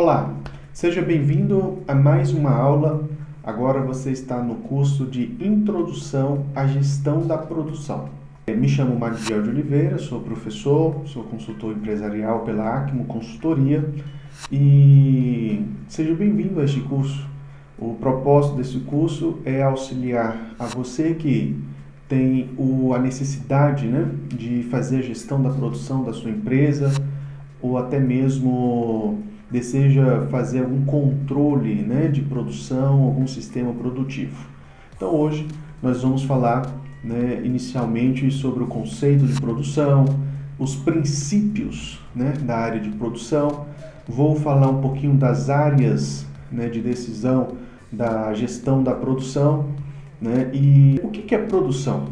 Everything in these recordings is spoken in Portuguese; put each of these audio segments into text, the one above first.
Olá, seja bem-vindo a mais uma aula. Agora você está no curso de Introdução à Gestão da Produção. Me chamo Magdiel de Oliveira, sou professor, sou consultor empresarial pela Acmo Consultoria e seja bem-vindo a este curso. O propósito desse curso é auxiliar a você que tem a necessidade, de fazer a gestão da produção da sua empresa ou até mesmo deseja fazer algum controle, de produção, algum sistema produtivo. Então hoje nós vamos falar, inicialmente sobre o conceito de produção, os princípios, da área de produção. Vou falar um pouquinho das áreas, de decisão da gestão da produção, e o que é produção?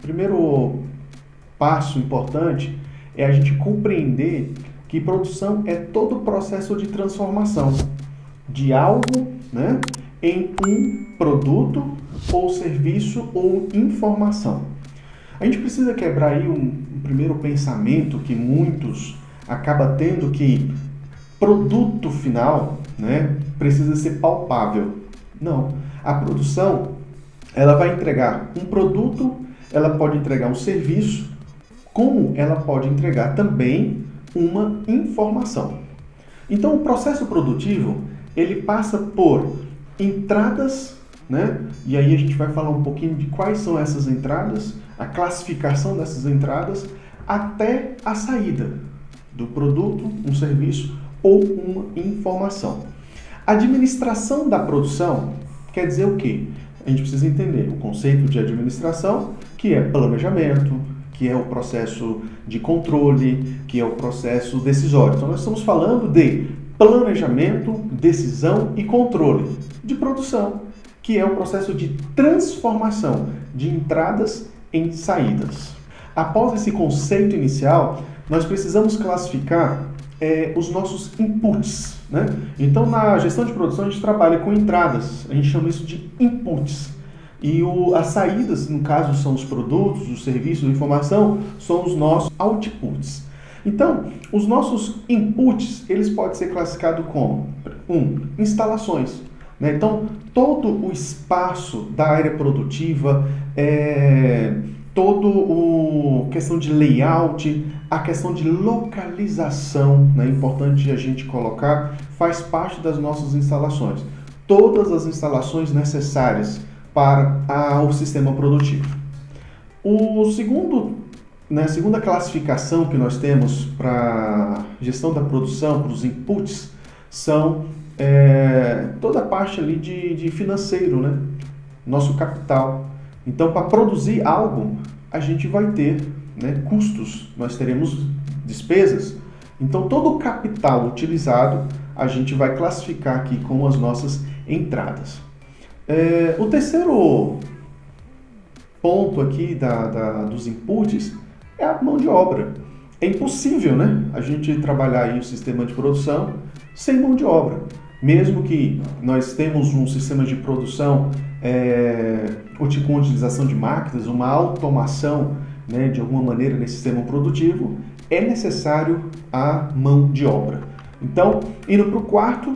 Primeiro passo importante é a gente compreender que produção é todo o processo de transformação de algo, em um produto ou serviço ou informação. A gente precisa quebrar aí um primeiro pensamento que muitos acabam tendo, que produto final, precisa ser palpável. Não, a produção ela vai entregar um produto, ela pode entregar um serviço, como ela pode entregar também uma informação. Então, o processo produtivo, ele passa por entradas, e aí a gente vai falar um pouquinho de quais são essas entradas, a classificação dessas entradas, até a saída do produto, um serviço ou uma informação. A administração da produção quer dizer o quê? A gente precisa entender o conceito de administração, que é planejamento, que é o processo de controle, que é o processo decisório. Então, nós estamos falando de planejamento, decisão e controle de produção, que é o processo de transformação de entradas em saídas. Após esse conceito inicial, nós precisamos classificar os nossos inputs. Então, na gestão de produção, a gente trabalha com entradas, a gente chama isso de inputs. E as saídas, no caso, são os produtos, os serviços, a informação, são os nossos outputs. Então, os nossos inputs, eles podem ser classificados como instalações. Então, todo o espaço da área produtiva, questão de layout, a questão de localização, é importante a gente colocar, faz parte das nossas instalações. Todas as instalações necessárias para o sistema produtivo. A segunda classificação que nós temos para gestão da produção, para os inputs, são toda a parte ali de financeiro, nosso capital. Então, para produzir algo, a gente vai ter custos, nós teremos despesas. Então, todo o capital utilizado, a gente vai classificar aqui com as nossas entradas. O terceiro ponto aqui dos inputs é a mão de obra. É impossível, a gente trabalhar aí o sistema de produção sem mão de obra. Mesmo que nós temos um sistema de produção com utilização de máquinas, uma automação, de alguma maneira nesse sistema produtivo, é necessário a mão de obra. Então, indo para o quarto,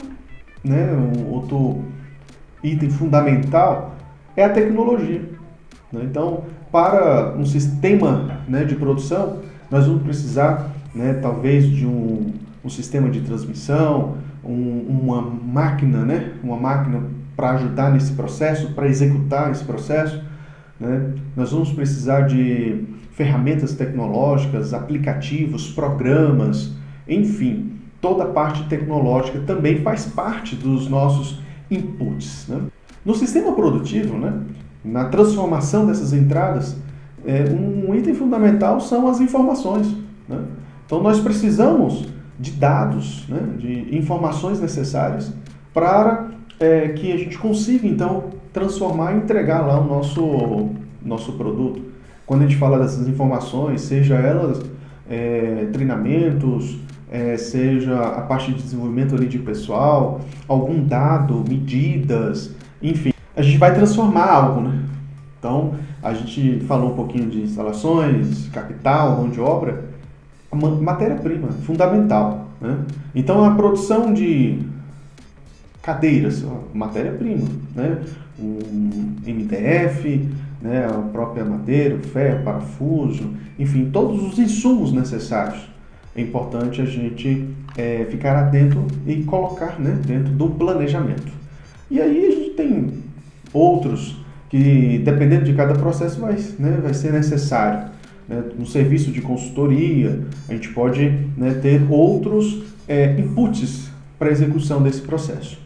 outro item fundamental é a tecnologia. Então, para um sistema de produção, nós vamos precisar, talvez, de um sistema de transmissão, uma máquina para ajudar nesse processo, para executar esse processo. Nós vamos precisar de ferramentas tecnológicas, aplicativos, programas, enfim, toda a parte tecnológica também faz parte dos nossos inputs. No sistema produtivo, na transformação dessas entradas, um item fundamental são as informações. Então, nós precisamos de dados, de informações necessárias para que a gente consiga, então, transformar e entregar lá o nosso produto. Quando a gente fala dessas informações, seja elas treinamentos, seja a parte de desenvolvimento ali de pessoal, algum dado, medidas, enfim, a gente vai transformar algo, Então, a gente falou um pouquinho de instalações, capital, mão de obra, matéria-prima, fundamental. né? Então, a produção de cadeiras, matéria-prima, né? Um MDF, né? A própria madeira, o ferro, parafuso, enfim, todos os insumos necessários. É importante a gente ficar atento e colocar, né, dentro do planejamento. E aí a gente tem outros que, dependendo de cada processo, vai ser necessário. Né? No serviço de consultoria, a gente pode, né, ter outros inputs para a execução desse processo.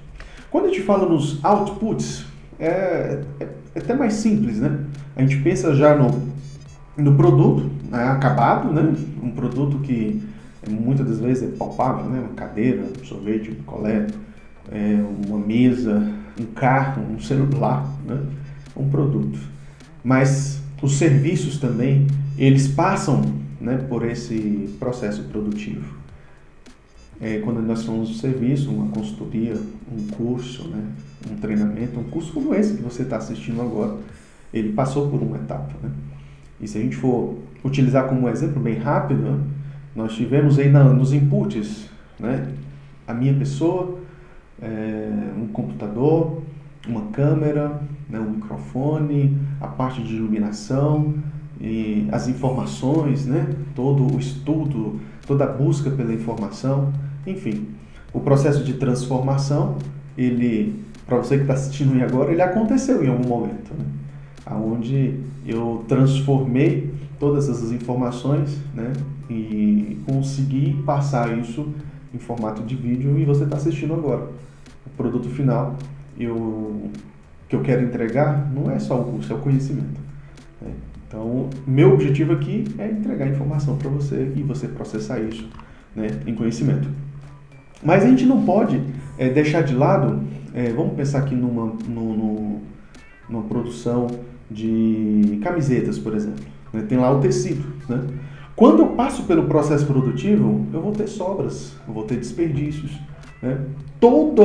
Quando a gente fala nos outputs, é até mais simples, né? A gente pensa já no produto, né, acabado, né? Um produto que muitas das vezes é palpável, né? Uma cadeira, um sorvete, um picolé, uma mesa, um carro, um celular, né? Um produto. Mas os serviços também, eles passam, né, por esse processo produtivo. Quando nós falamos de serviço, uma consultoria, um curso, né, um treinamento, um curso como esse que você está assistindo agora, ele passou por uma etapa, né? E se a gente for utilizar como um exemplo bem rápido, né, nós tivemos aí nos inputs, né, a minha pessoa, um computador, uma câmera, né, um microfone, a parte de iluminação e as informações, né, todo o estudo, toda a busca pela informação, enfim, o processo de transformação, ele, para você que está assistindo aí agora, ele aconteceu em algum momento, né, onde eu transformei todas essas informações, né, e consegui passar isso em formato de vídeo e você está assistindo agora. O produto final que eu quero entregar não é só o curso, é o conhecimento. Né? Então, meu objetivo aqui é entregar informação para você e você processar isso, né, em conhecimento. Mas a gente não pode deixar de lado, vamos pensar aqui numa produção de camisetas, por exemplo. Né? Tem lá o tecido. Né? Quando eu passo pelo processo produtivo, eu vou ter sobras, eu vou ter desperdícios. Né? Todo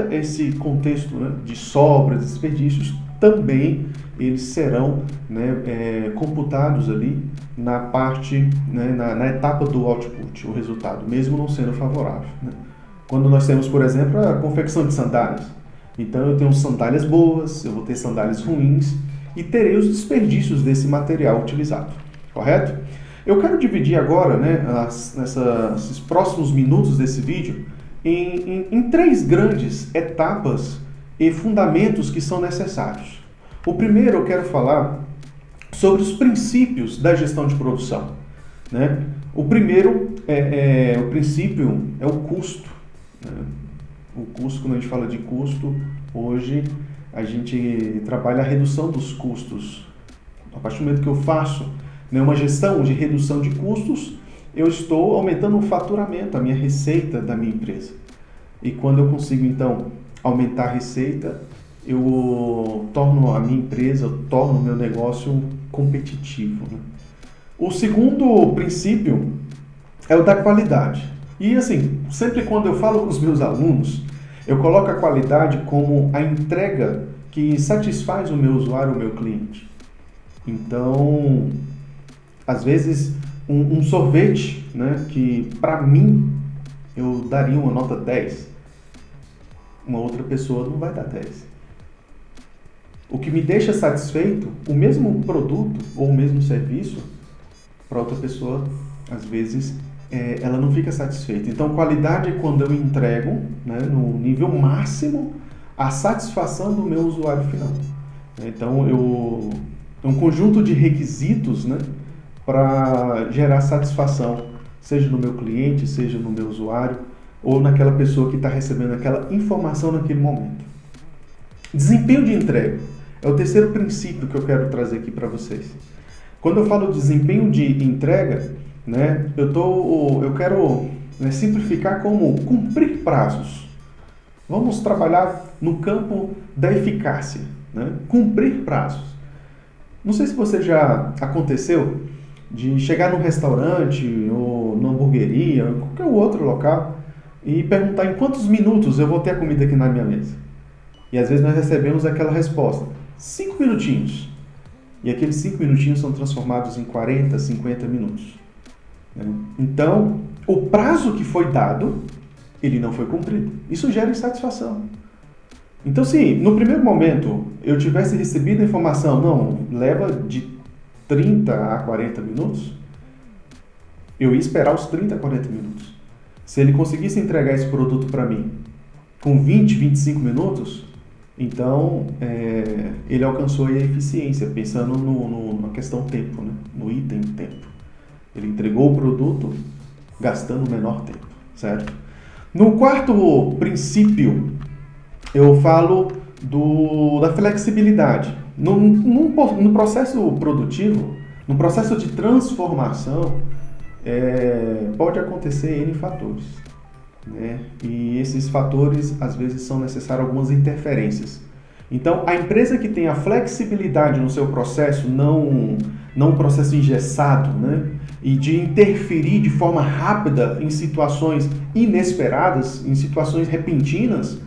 esse contexto, né, de sobras, desperdícios, também eles serão, né, computados ali na parte, né, na etapa do output, o resultado, mesmo não sendo favorável. Né? Quando nós temos, por exemplo, a confecção de sandálias. Então eu tenho sandálias boas, eu vou ter sandálias ruins e terei os desperdícios desse material utilizado, correto? Eu quero dividir agora, né, nesses próximos minutos desse vídeo em três grandes etapas e fundamentos que são necessários. O primeiro eu quero falar sobre os princípios da gestão de produção. Né? O primeiro o princípio é o custo. Né? O custo, quando a gente fala de custo, hoje a gente trabalha a redução dos custos. A partir do momento que eu faço, né, uma gestão de redução de custos, eu estou aumentando o faturamento, a minha receita da minha empresa. E quando eu consigo, então, aumentar a receita, eu torno a minha empresa, eu torno o meu negócio competitivo. Né? O segundo princípio é o da qualidade. E assim, sempre quando eu falo com os meus alunos, eu coloco a qualidade como a entrega que satisfaz o meu usuário, o meu cliente. Então, às vezes, um sorvete, né, que para mim eu daria uma nota 10, uma outra pessoa não vai dar 10. O que me deixa satisfeito, o mesmo produto ou o mesmo serviço, para outra pessoa, às vezes, ela não fica satisfeita. Então, qualidade é quando eu entrego, né, no nível máximo a satisfação do meu usuário final. Então, é um conjunto de requisitos, né, para gerar satisfação, seja no meu cliente, seja no meu usuário, ou naquela pessoa que está recebendo aquela informação naquele momento. Desempenho de entrega é o terceiro princípio que eu quero trazer aqui para vocês. Quando eu falo desempenho de entrega, né, eu quero, né, simplificar como cumprir prazos. Vamos trabalhar no campo da eficácia, né? Cumprir prazos. Não sei se você já aconteceu de chegar num restaurante ou numa hamburgueria, ou qualquer outro local, e perguntar em quantos minutos eu vou ter a comida aqui na minha mesa. E às vezes nós recebemos aquela resposta, 5 minutinhos. E aqueles 5 minutinhos são transformados em 40, 50 minutos. né? Então, o prazo que foi dado, ele não foi cumprido. Isso gera insatisfação. Então, se no primeiro momento eu tivesse recebido a informação, não, leva de 30 a 40 minutos, eu ia esperar os 30 a 40 minutos. Se ele conseguisse entregar esse produto para mim com 20, 25 minutos, então ele alcançou aí a eficiência, pensando na questão tempo, né? No item tempo. Ele entregou o produto gastando o menor tempo, certo? No quarto princípio, eu falo da flexibilidade. No processo produtivo, no processo de transformação, pode acontecer N fatores, né? E esses fatores, às vezes, são necessárias algumas interferências. Então, a empresa que tem a flexibilidade no seu processo, não um processo engessado, né? E de interferir de forma rápida em situações inesperadas, em situações repentinas,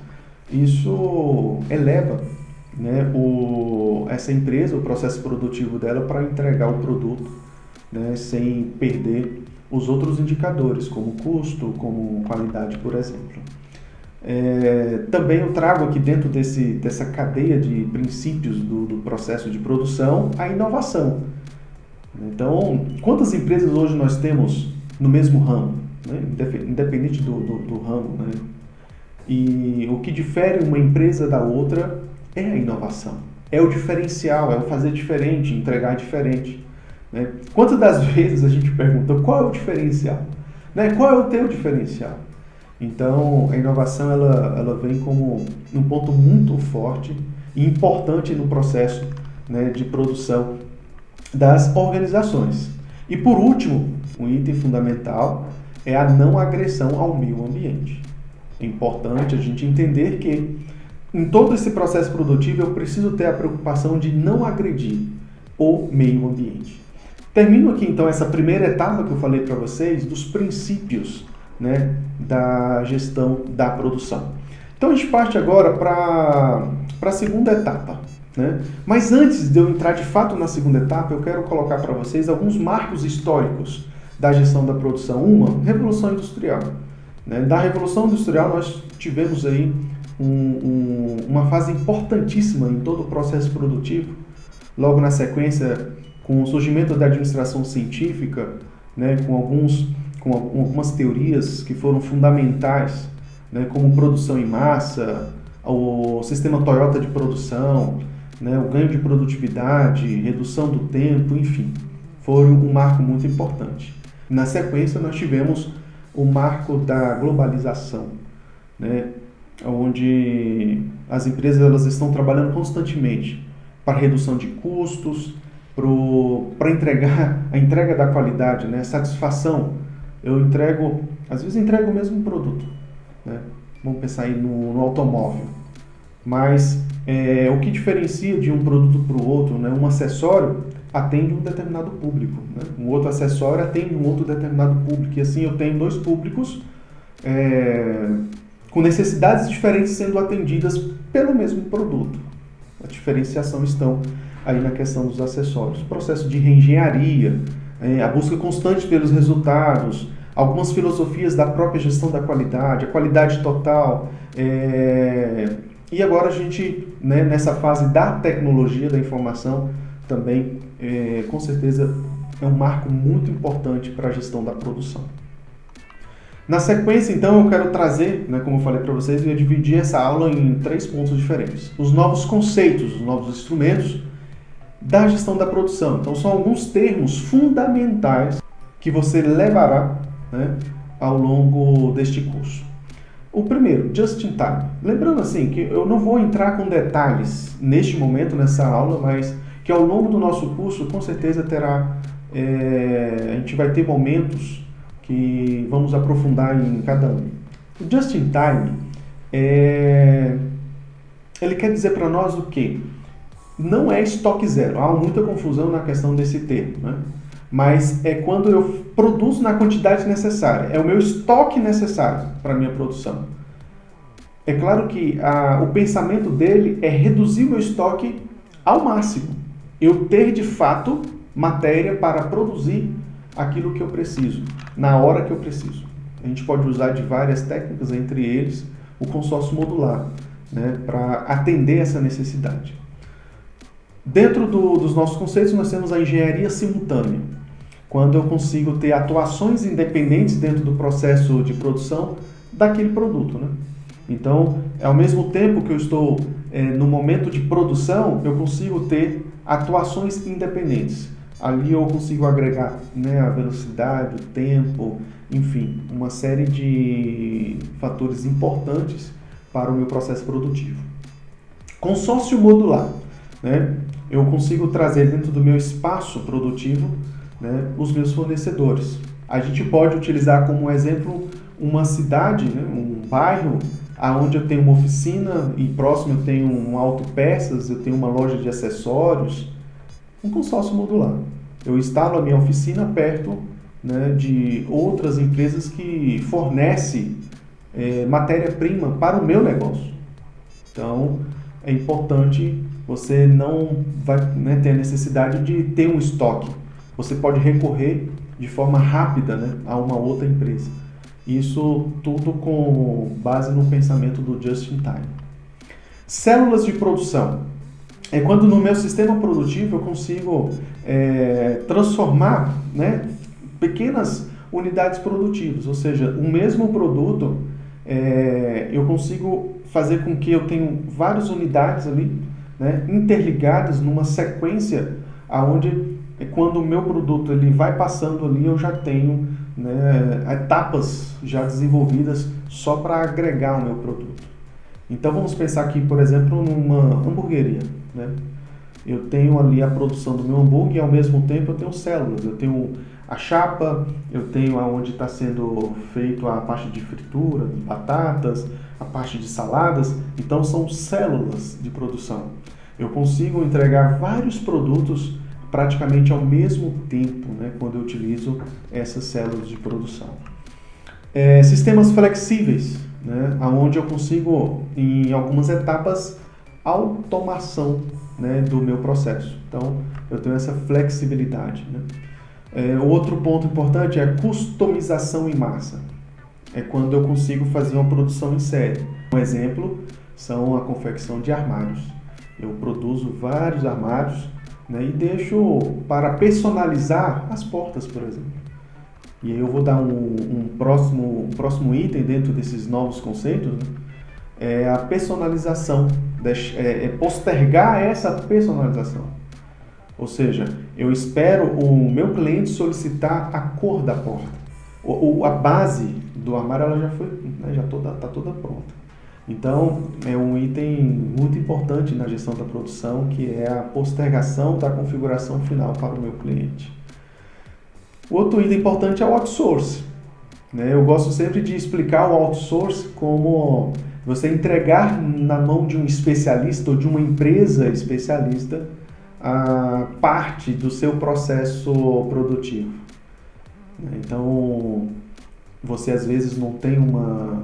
isso eleva, né, essa empresa, o processo produtivo dela para entregar o produto, né, sem perder os outros indicadores, como custo, como qualidade, por exemplo. Também eu trago aqui dentro dessa cadeia de princípios do processo de produção a inovação. Então, quantas empresas hoje nós temos no mesmo ramo, né? Independente do ramo, né? E o que difere uma empresa da outra é a inovação, é o diferencial, é o fazer diferente, entregar diferente, né? Quantas das vezes a gente pergunta qual é o diferencial, né? Qual é o teu diferencial? Então, a inovação ela vem como um ponto muito forte e importante no processo, né, de produção das organizações. E por último, um item fundamental é a não agressão ao meio ambiente. É importante a gente entender que em todo esse processo produtivo eu preciso ter a preocupação de não agredir o meio ambiente. Termino aqui então essa primeira etapa que eu falei para vocês dos princípios, né, da gestão da produção. Então a gente parte agora para a segunda etapa, né? Mas antes de eu entrar de fato na segunda etapa, eu quero colocar para vocês alguns marcos históricos da gestão da produção. Uma, Revolução Industrial. Né? Da Revolução Industrial nós tivemos aí uma fase importantíssima em todo o processo produtivo. Logo na sequência, com o surgimento da administração científica, né, com algumas teorias que foram fundamentais, né, como produção em massa, o sistema Toyota de produção, né, o ganho de produtividade, redução do tempo, enfim, foi um marco muito importante. Na sequência, nós tivemos o marco da globalização, né, onde as empresas elas estão trabalhando constantemente para redução de custos, para a entrega da qualidade, né, satisfação. Às vezes entrego o mesmo produto, né? Vamos pensar aí no automóvel, mas o que diferencia de um produto para o outro, né? Um acessório atende um determinado público, né? Um outro acessório atende um outro determinado público, e assim eu tenho dois públicos com necessidades diferentes sendo atendidas pelo mesmo produto. A diferenciação estão aí na questão dos acessórios, processo de reengenharia, a busca constante pelos resultados, algumas filosofias da própria gestão da qualidade, a qualidade total. E agora a gente, né, nessa fase da tecnologia da informação, também, com certeza, é um marco muito importante para a gestão da produção. Na sequência, então, eu quero trazer, né, como eu falei para vocês, eu ia dividir essa aula em 3 pontos diferentes. Os novos conceitos, os novos instrumentos da gestão da produção. Então, são alguns termos fundamentais que você levará, né, ao longo deste curso. O primeiro, just in time. Lembrando assim, que eu não vou entrar com detalhes neste momento, nessa aula, mas que ao longo do nosso curso, com certeza terá, a gente vai ter momentos que vamos aprofundar em cada um. O just in time, ele quer dizer para nós o quê? Não é estoque zero. Há muita confusão na questão desse termo, né? Mas é quando eu produzo na quantidade necessária. É o meu estoque necessário para a minha produção. É claro que o pensamento dele é reduzir o meu estoque ao máximo. Eu ter, de fato, matéria para produzir aquilo que eu preciso, na hora que eu preciso. A gente pode usar de várias técnicas, entre eles o consórcio modular, né, para atender essa necessidade. Dentro dos nossos conceitos, nós temos a engenharia simultânea, quando eu consigo ter atuações independentes dentro do processo de produção daquele produto, né? Então, ao mesmo tempo que eu estou no momento de produção, eu consigo ter atuações independentes. Ali eu consigo agregar, né, a velocidade, o tempo, enfim, uma série de fatores importantes para o meu processo produtivo. Consórcio modular, né? Eu consigo trazer dentro do meu espaço produtivo, né, os meus fornecedores. A gente pode utilizar como exemplo uma cidade, né, um bairro, onde eu tenho uma oficina e próximo eu tenho um autopeças, eu tenho uma loja de acessórios, um consórcio modular. Eu instalo a minha oficina perto, né, de outras empresas que fornecem matéria-prima para o meu negócio. Então, é importante, você não vai, né, ter a necessidade de ter um estoque. Você pode recorrer de forma rápida, né, a uma outra empresa. Isso tudo com base no pensamento do just-in-time. Células de produção. É quando no meu sistema produtivo eu consigo transformar, né, pequenas unidades produtivas, ou seja, o mesmo produto eu consigo fazer com que eu tenha várias unidades ali, né, interligadas numa sequência aonde quando o meu produto ele vai passando ali eu já tenho, né, etapas já desenvolvidas só para agregar o meu produto. Então vamos pensar aqui, por exemplo, numa hamburgueria, né? Eu tenho ali a produção do meu hambúrguer e ao mesmo tempo eu tenho células. Eu tenho a chapa, eu tenho aonde está sendo feito a parte de fritura, de batatas, a parte de saladas. Então são células de produção. Eu consigo entregar vários produtos praticamente ao mesmo tempo, né, quando eu utilizo essas células de produção. Sistemas flexíveis, né, onde eu consigo, em algumas etapas, automação, né, do meu processo. Então, eu tenho essa flexibilidade, né. Outro ponto importante é a customização em massa. É quando eu consigo fazer uma produção em série. Um exemplo são a confecção de armários. Eu produzo vários armários, né, e deixo para personalizar as portas, por exemplo. E aí eu vou dar um próximo item dentro desses novos conceitos, né, é a personalização, postergar essa personalização. Ou seja, eu espero o meu cliente solicitar a cor da porta. A base do armário ela já foi, né, tá toda pronta. Então, é um item muito importante na gestão da produção, que é a postergação da configuração final para o meu cliente. Outro item importante é o outsource, né? Eu gosto sempre de explicar o outsource como você entregar na mão de um especialista ou de uma empresa especialista a parte do seu processo produtivo. Então, você às vezes não tem uma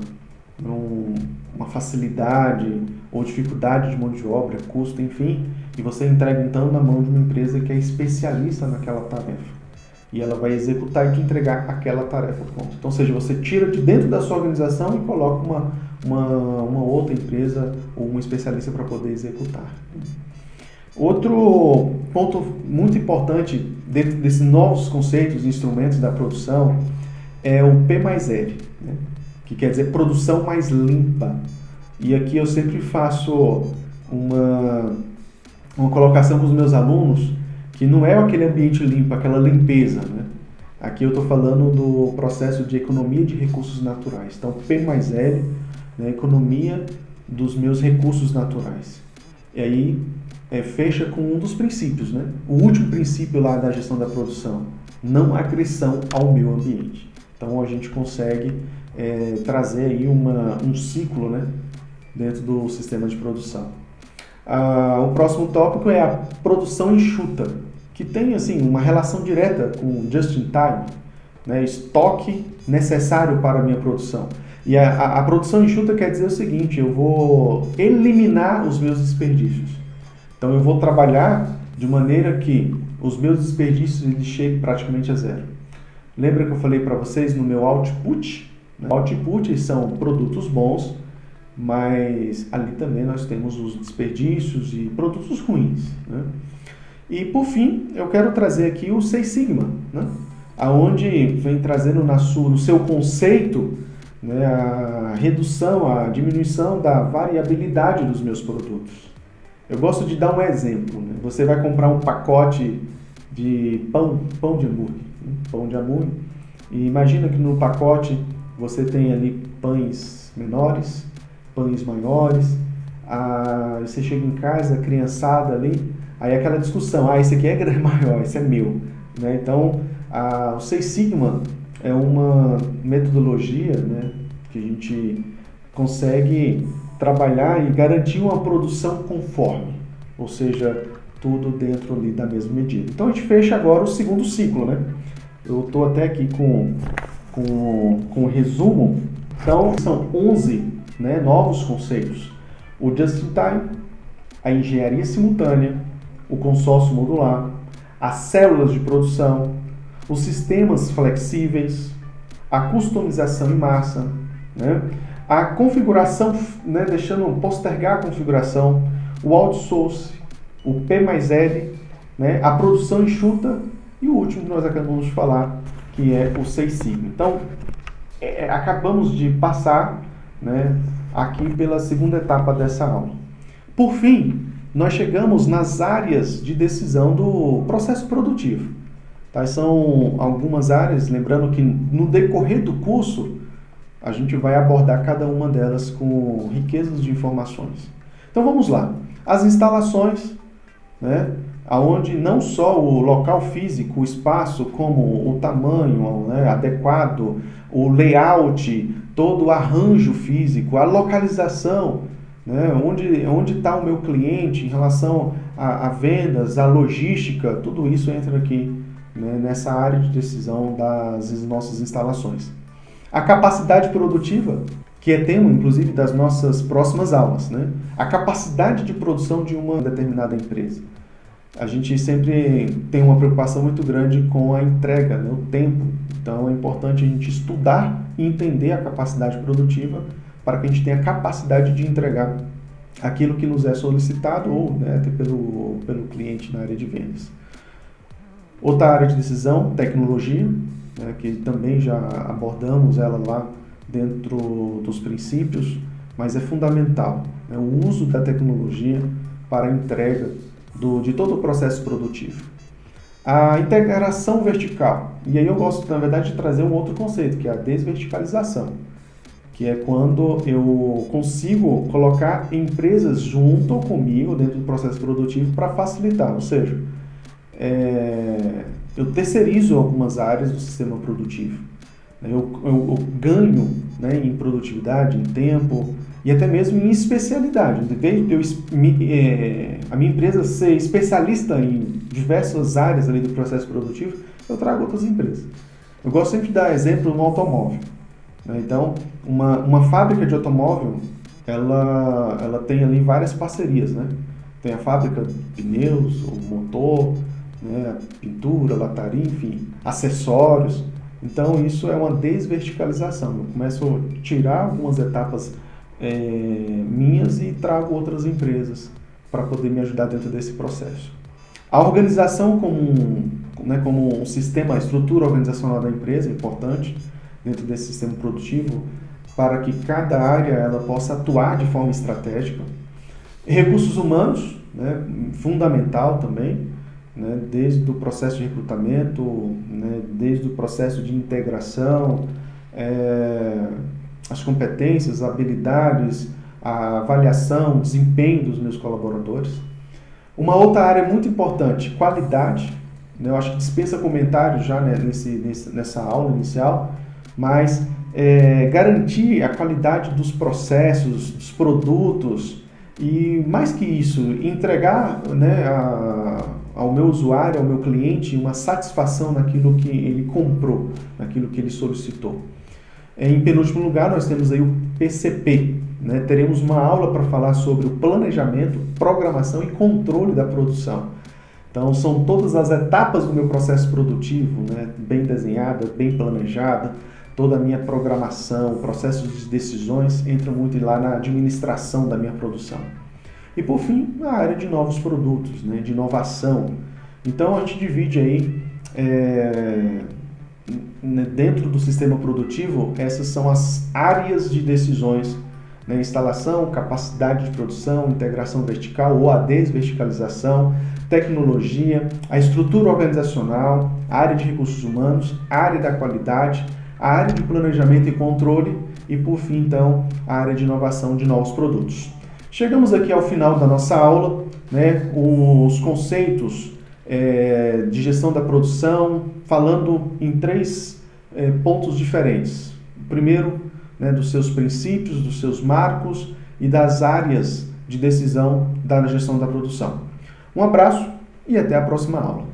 facilidade ou dificuldade de mão de obra, custo, enfim, e você entrega então na mão de uma empresa que é especialista naquela tarefa. E ela vai executar e te entregar aquela tarefa pronta. Então, ou seja, você tira de dentro da sua organização e coloca uma outra empresa ou um especialista para poder executar. Outro ponto muito importante dentro desses novos conceitos e instrumentos da produção é o P mais L, né? Que quer dizer produção mais limpa. E aqui eu sempre faço uma colocação com os meus alunos que não é aquele ambiente limpo, aquela limpeza, né? Aqui eu estou falando do processo de economia de recursos naturais. Então, P mais L, né, economia dos meus recursos naturais. E aí fecha com um dos princípios, né? O último princípio lá da gestão da produção, não agressão ao meio ambiente. Então, a gente consegue trazer aí um ciclo, né, dentro do sistema de produção. O próximo tópico é a produção enxuta, que tem assim, uma relação direta com just-in-time, né, estoque necessário para a minha produção. E a produção enxuta quer dizer o seguinte, eu vou eliminar os meus desperdícios. Então eu vou trabalhar de maneira que os meus desperdícios eles cheguem praticamente a zero. Lembra que eu falei para vocês no meu output? Output são produtos bons, mas ali também nós temos os desperdícios e produtos ruins, né? E por fim, eu quero trazer aqui o Seis Sigma, né? Aonde vem trazendo no seu conceito, né, a redução, a diminuição da variabilidade dos meus produtos. Eu gosto de dar um exemplo, né? Você vai comprar um pacote de pão de hambúrguer, né? Pão de hambúrguer, e imagina que no pacote você tem ali pães menores, pães maiores, você chega em casa, criançada ali, aí aquela discussão, esse aqui é maior, esse é meu, né? Então, o Seis Sigma é uma metodologia, né, que a gente consegue trabalhar e garantir uma produção conforme, ou seja, tudo dentro ali da mesma medida. Então a gente fecha agora o segundo ciclo, né? Eu estou até aqui com o resumo. Então são 11, né, novos conceitos: o Just-in-Time, a engenharia simultânea, o consórcio modular, as células de produção, os sistemas flexíveis, a customização em massa, né? A configuração, né, postergar a configuração, o outsource, o P mais L, né, a produção enxuta e o último que nós acabamos de falar, que é o Seis Sigma. Então, acabamos de passar, né, aqui pela segunda etapa dessa aula. Por fim, nós chegamos nas áreas de decisão do processo produtivo. Tá? São algumas áreas, lembrando que no decorrer do curso, a gente vai abordar cada uma delas com riquezas de informações. Então vamos lá. As instalações, né, onde não só o local físico, o espaço, como o tamanho, né, adequado, o layout, todo o arranjo físico, a localização, né, onde está o meu cliente em relação a vendas, a logística, tudo isso entra aqui, né, nessa área de decisão das nossas instalações. A capacidade produtiva, que é tema, inclusive, das nossas próximas aulas, né? A capacidade de produção de uma determinada empresa. A gente sempre tem uma preocupação muito grande com a entrega, né? O tempo. Então, é importante a gente estudar e entender a capacidade produtiva para que a gente tenha a capacidade de entregar aquilo que nos é solicitado ou, né, até pelo cliente na área de vendas. Outra área de decisão, tecnologia, né, que também já abordamos ela lá dentro dos princípios, mas é fundamental, né, o uso da tecnologia para a entrega de todo o processo produtivo. A integração vertical, e aí eu gosto, na verdade, de trazer um outro conceito, que é a desverticalização, que é quando eu consigo colocar empresas junto comigo dentro do processo produtivo para facilitar, ou seja, eu terceirizo algumas áreas do sistema produtivo. Eu ganho, né, em produtividade, em tempo e até mesmo em especialidade. Em vez de a minha empresa ser especialista em diversas áreas ali do processo produtivo, eu trago outras empresas. Eu gosto sempre de dar exemplo no automóvel. Então, uma fábrica de automóvel, ela tem ali várias parcerias, né? Tem a fábrica de pneus, o motor, né, pintura, lataria, enfim, acessórios. Então isso é uma desverticalização. Eu começo a tirar algumas etapas minhas e trago outras empresas para poder me ajudar dentro desse processo. A organização como um sistema, a estrutura organizacional da empresa é importante dentro desse sistema produtivo para que cada área ela possa atuar de forma estratégica. Recursos humanos, né, fundamental também, né, desde o processo de recrutamento, né, desde o processo de integração, as competências, habilidades, a avaliação, o desempenho dos meus colaboradores. Uma outra área muito importante, qualidade, né, eu acho que dispensa comentários já, né, nessa aula inicial, mas garantir a qualidade dos processos, dos produtos e, mais que isso, entregar, né, ao meu usuário, ao meu cliente, uma satisfação naquilo que ele comprou, naquilo que ele solicitou. Em penúltimo lugar, nós temos aí o PCP. Né? Teremos uma aula para falar sobre o planejamento, programação e controle da produção. Então, são todas as etapas do meu processo produtivo, né, bem desenhada, bem planejada, toda a minha programação, processos de decisões entram muito lá na administração da minha produção. E por fim, a área de novos produtos, né, de inovação. Então, a gente divide aí, dentro do sistema produtivo, essas são as áreas de decisões, né, instalação, capacidade de produção, integração vertical ou a desverticalização, tecnologia, a estrutura organizacional, a área de recursos humanos, a área da qualidade, a área de planejamento e controle e, por fim, então, a área de inovação de novos produtos. Chegamos aqui ao final da nossa aula, né, os conceitos de gestão da produção, falando em três pontos diferentes. O primeiro, né, dos seus princípios, dos seus marcos e das áreas de decisão da gestão da produção. Um abraço e até a próxima aula.